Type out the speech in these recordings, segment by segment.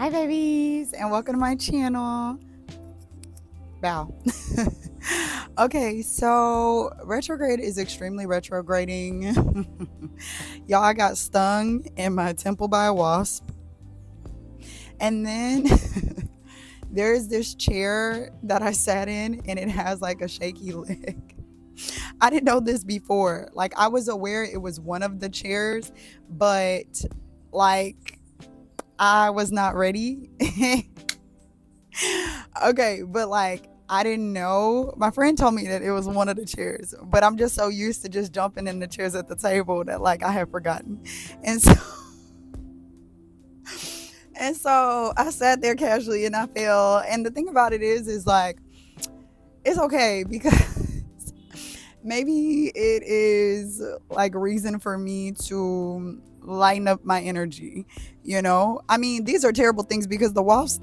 Hi babies, and welcome to my channel. Bow. Okay, so retrograde is extremely retrograding. Y'all, I got stung in my temple by a wasp. And then there's this chair that I sat in and it has like a shaky leg. I didn't know this before. Like, I was aware it was one of the chairs, but like I was not ready. Okay, but like I didn't know. My friend told me that it was one of the chairs, but I'm just so used to just jumping in the chairs at the table that like I have forgotten. And so and so I sat there casually and I fell. And the thing about it is like it's okay because maybe it is like a reason for me to lighten up my energy. I mean, these are terrible things because the wasp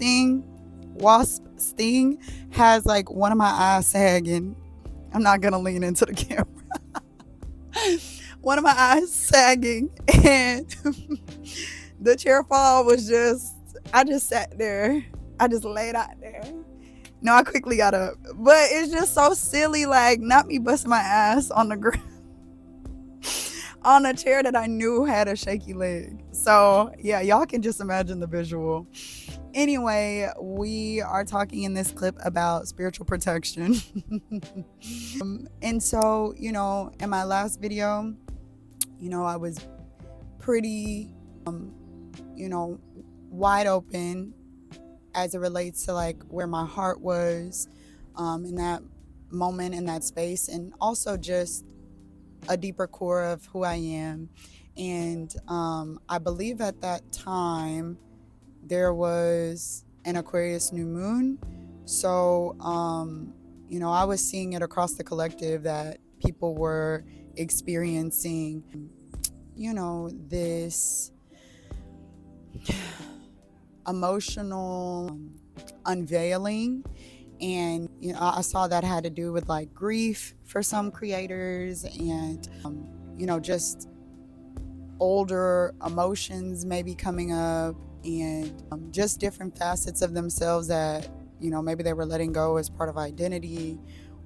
sting has like one of my eyes sagging. I'm not gonna lean into the camera. One of my eyes sagging, and the chair fall was I just sat there. I just laid out there. No, I quickly got up, but it's just so silly. Like, not me busting my ass on the ground on a chair that I knew had a shaky leg. So yeah, y'all can just imagine the visual. Anyway, we are talking in this clip about spiritual protection. And so, in my last video, I was pretty, wide open as it relates to like where my heart was in that moment, in that space, and also just a deeper core of who I am. And I believe at that time there was an Aquarius new moon. So, I was seeing it across the collective that people were experiencing, this emotional unveiling. And, I saw that had to do with like grief for some creators and, just older emotions maybe coming up and just different facets of themselves that, maybe they were letting go as part of identity,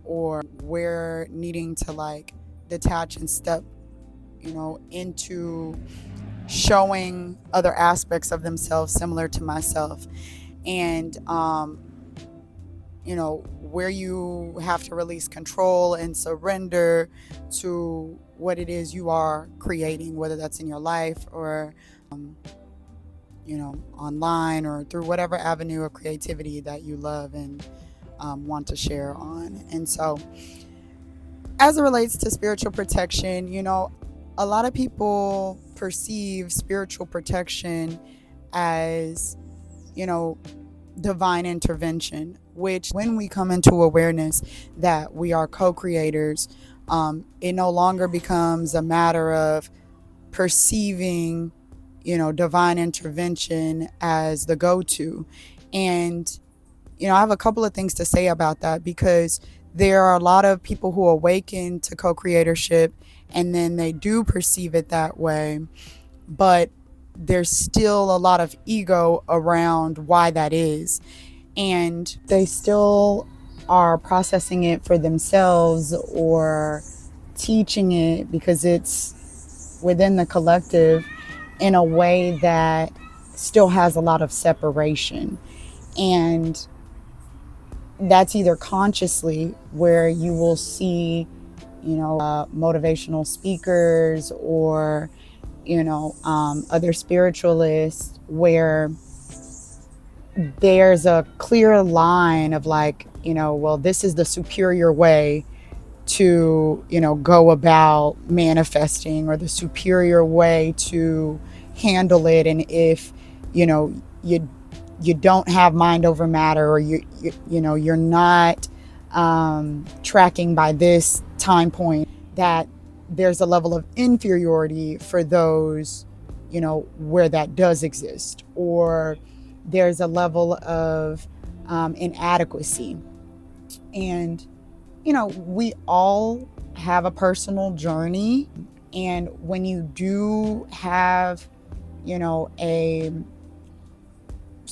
or we're needing to like detach and step, into showing other aspects of themselves similar to myself. And, where you have to release control and surrender to what it is you are creating, whether that's in your life or, online or through whatever avenue of creativity that you love and want to share on. And so, as it relates to spiritual protection, a lot of people perceive spiritual protection as, divine intervention, which when we come into awareness that we are co-creators, it no longer becomes a matter of perceiving, divine intervention as the go-to. And, I have a couple of things to say about that, because there are a lot of people who awaken to co-creatorship and then they do perceive it that way, but there's still a lot of ego around why that is. And they still are processing it for themselves or teaching it because it's within the collective in a way that still has a lot of separation. And that's either consciously, where you will see, motivational speakers or, other spiritualists, where there's a clear line of like, well, this is the superior way to, go about manifesting, or the superior way to handle it. And if, you don't have mind over matter, or you're not tracking by this time point, that there's a level of inferiority for those, where that does exist, or there's a level of inadequacy. And, we all have a personal journey. And when you do have, a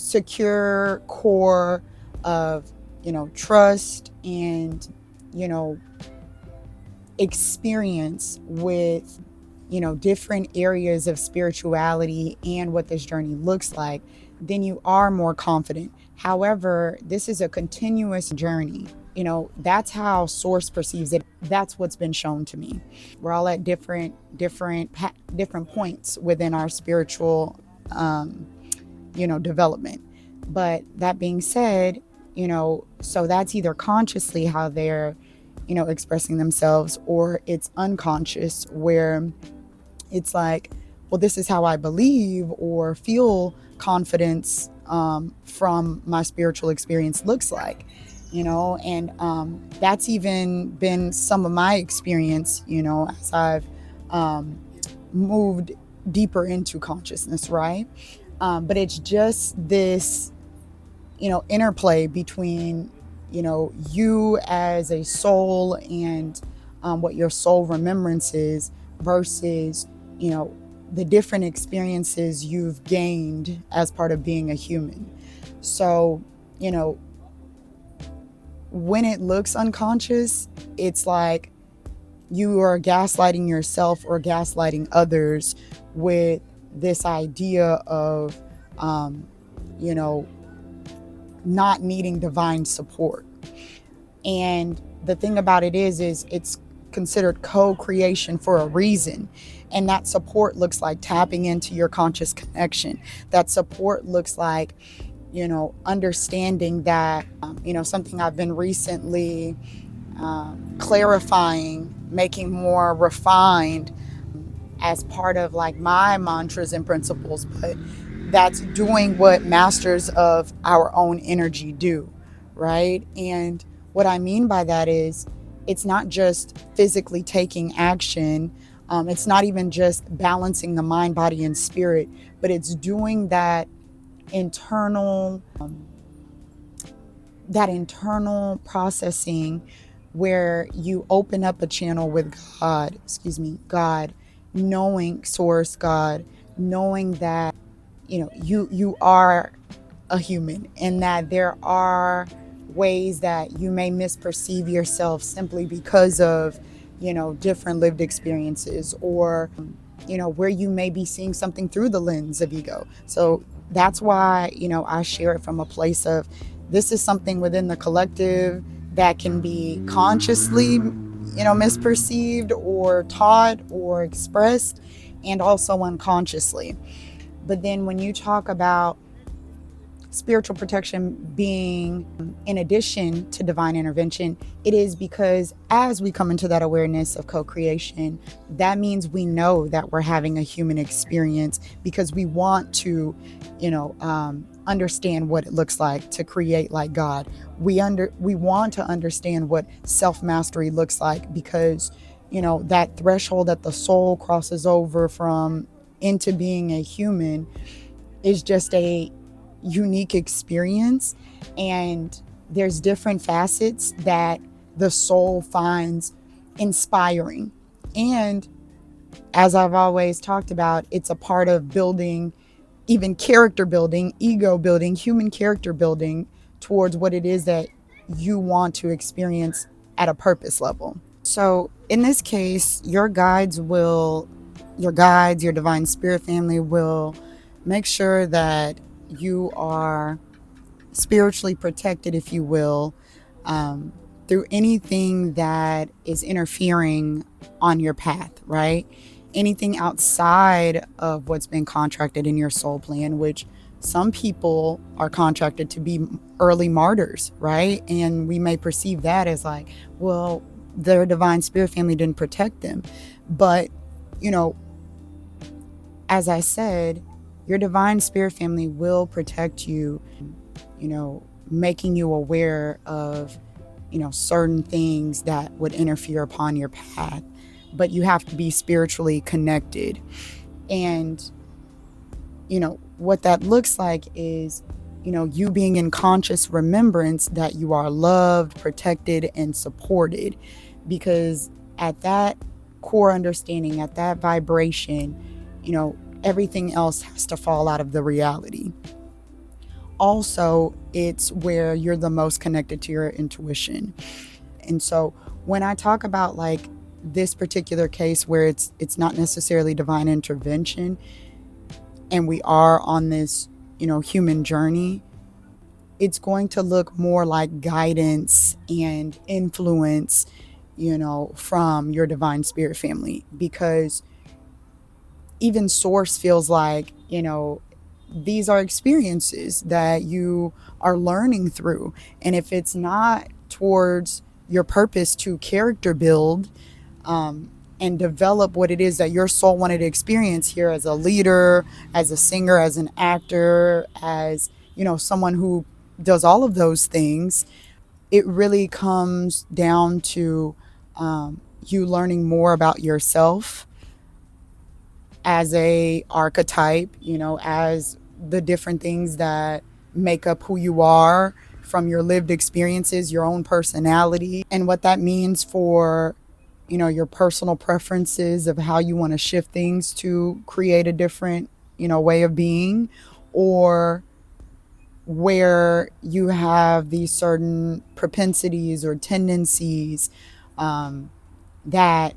secure core of, trust and, experience with, different areas of spirituality and what this journey looks like, then you are more confident. However, this is a continuous journey. That's how Source perceives it. That's what's been shown to me. We're all at different points within our spiritual, development. But that being said, so that's either consciously how they're, expressing themselves, or it's unconscious where it's like, well, this is how I believe or feel confidence from my spiritual experience looks like, and that's even been some of my experience, as I've moved deeper into consciousness, right? But it's just this, interplay between, you as a soul and what your soul remembrance is versus, the different experiences you've gained as part of being a human. So, when it looks unconscious, it's like you are gaslighting yourself or gaslighting others with this idea of, not needing divine support. And the thing about it is it's considered co-creation for a reason. And that support looks like tapping into your conscious connection. That support looks like, understanding that, something I've been recently clarifying, making more refined as part of like my mantras and principles, but that's doing what masters of our own energy do, right? And what I mean by that is it's not just physically taking action. It's not even just balancing the mind, body, and spirit, but it's doing that internal processing where you open up a channel with God, knowing Source, God, knowing that, you are a human and that there are ways that you may misperceive yourself simply because of, different lived experiences, or, where you may be seeing something through the lens of ego. So that's why, I share it from a place of, this is something within the collective that can be consciously, misperceived or taught or expressed, and also unconsciously. But then when you talk about spiritual protection being in addition to divine intervention, it is because as we come into that awareness of co-creation, that means we know that we're having a human experience because we want to, understand what it looks like to create like God. We want to understand what self-mastery looks like because, that threshold that the soul crosses over from into being a human is just a unique experience, and there's different facets that the soul finds inspiring. And as I've always talked about, it's a part of building, even character building, ego building, human character building towards what it is that you want to experience at a purpose level. So in this case, your divine spirit family will make sure that you are spiritually protected, if you will, through anything that is interfering on your path, right? Anything outside of what's been contracted in your soul plan, which some people are contracted to be early martyrs, right? And we may perceive that as like, well, their divine spirit family didn't protect them. But, as I said, your divine spirit family will protect you, making you aware of, certain things that would interfere upon your path. But you have to be spiritually connected. And, what that looks like is, you being in conscious remembrance that you are loved, protected, and supported. Because at that core understanding, at that vibration, everything else has to fall out of the reality. also it's where you're the most connected to your intuition. And so when I talk about like this particular case where it's not necessarily divine intervention and we are on this, human journey, it's going to look more like guidance and influence, from your divine spirit family, because even source feels like, these are experiences that you are learning through. And if it's not towards your purpose to character build, and develop what it is that your soul wanted to experience here as a leader, as a singer, as an actor, as, someone who does all of those things, it really comes down to you learning more about yourself as a archetype, as the different things that make up who you are from your lived experiences, your own personality, and what that means for, your personal preferences of how you want to shift things to create a different, way of being, or where you have these certain propensities or tendencies that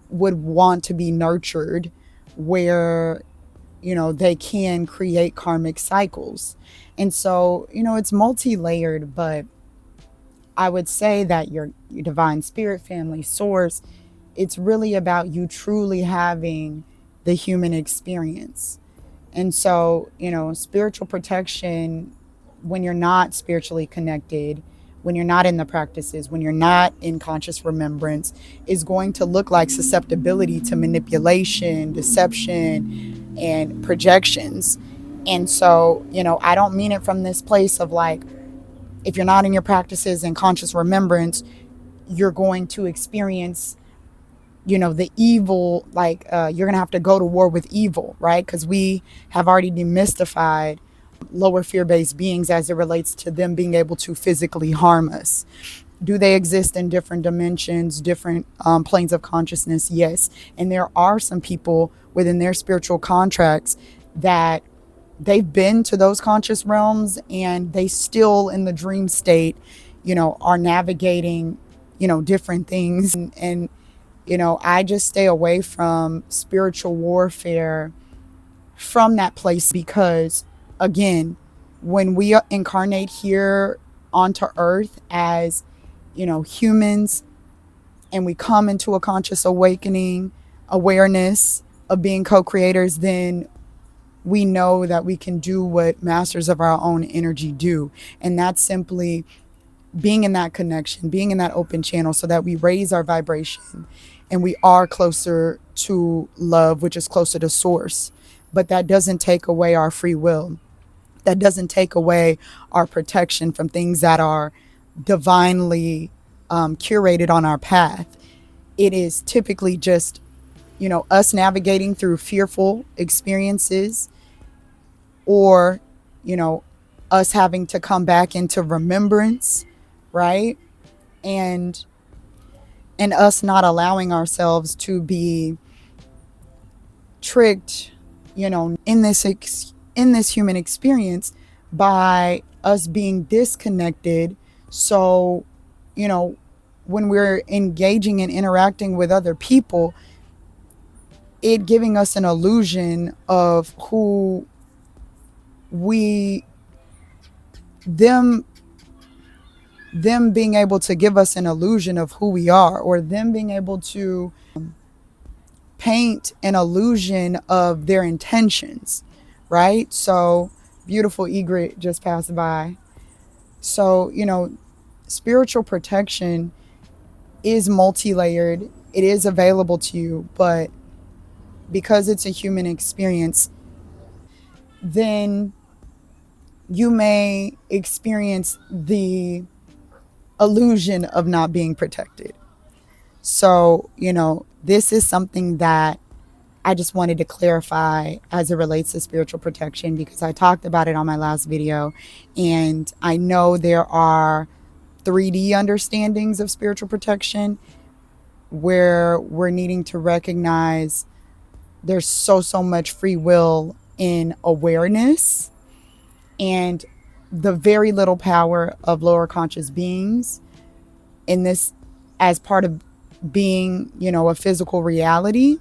would want to be nurtured, where they can create karmic cycles. And so it's multi-layered, but I would say that your divine spirit family source, it's really about you truly having the human experience. And so spiritual protection, when you're not spiritually connected, when you're not in the practices, when you're not in conscious remembrance, is going to look like susceptibility to manipulation, deception, and projections. And so, I don't mean it from this place of like, if you're not in your practices and conscious remembrance, you're going to experience, the evil, like you're going to have to go to war with evil, right? Because we have already demystified lower fear-based beings as it relates to them being able to physically harm us. Do they exist in different dimensions, different planes of consciousness? Yes. And there are some people within their spiritual contracts that they've been to those conscious realms and they still in the dream state, are navigating, different things. And I just stay away from spiritual warfare from that place, because again, when we incarnate here onto earth as, humans, and we come into a conscious awakening, awareness of being co-creators, then we know that we can do what masters of our own energy do. And that's simply being in that connection, being in that open channel, so that we raise our vibration and we are closer to love, which is closer to source. But that doesn't take away our free will. That doesn't take away our protection from things that are divinely curated on our path. It is typically just, us navigating through fearful experiences, or, us having to come back into remembrance, right? And us not allowing ourselves to be tricked, in this human experience by us being disconnected. So, when we're engaging and interacting with other people, it giving us an illusion of who them being able to give us an illusion of who we are, or them being able to paint an illusion of their intentions, right? So beautiful egret just passed by. So, spiritual protection is multi-layered. It is available to you, but because it's a human experience, then you may experience the illusion of not being protected. So, this is something that I just wanted to clarify as it relates to spiritual protection, because I talked about it on my last video, and I know there are 3D understandings of spiritual protection where we're needing to recognize there's so much free will in awareness, and the very little power of lower conscious beings in this as part of being, a physical reality.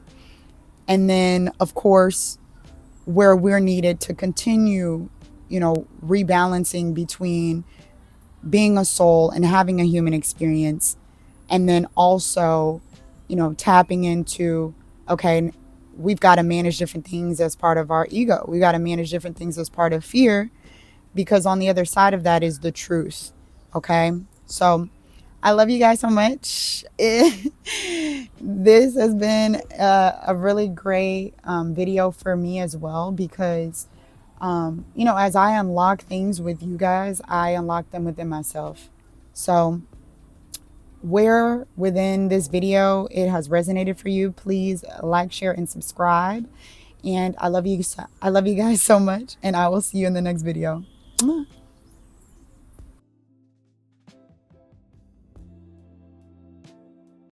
And then, of course, where we're needed to continue, rebalancing between being a soul and having a human experience. And then also, tapping into, okay, we've got to manage different things as part of our ego. We've got to manage different things as part of fear, because on the other side of that is the truth. Okay. So I love you guys so much. This has been a really great video for me as well, because, as I unlock things with you guys, I unlock them within myself. So where within this video it has resonated for you, please like, share, and subscribe. And I love you guys so much, and I will see you in the next video.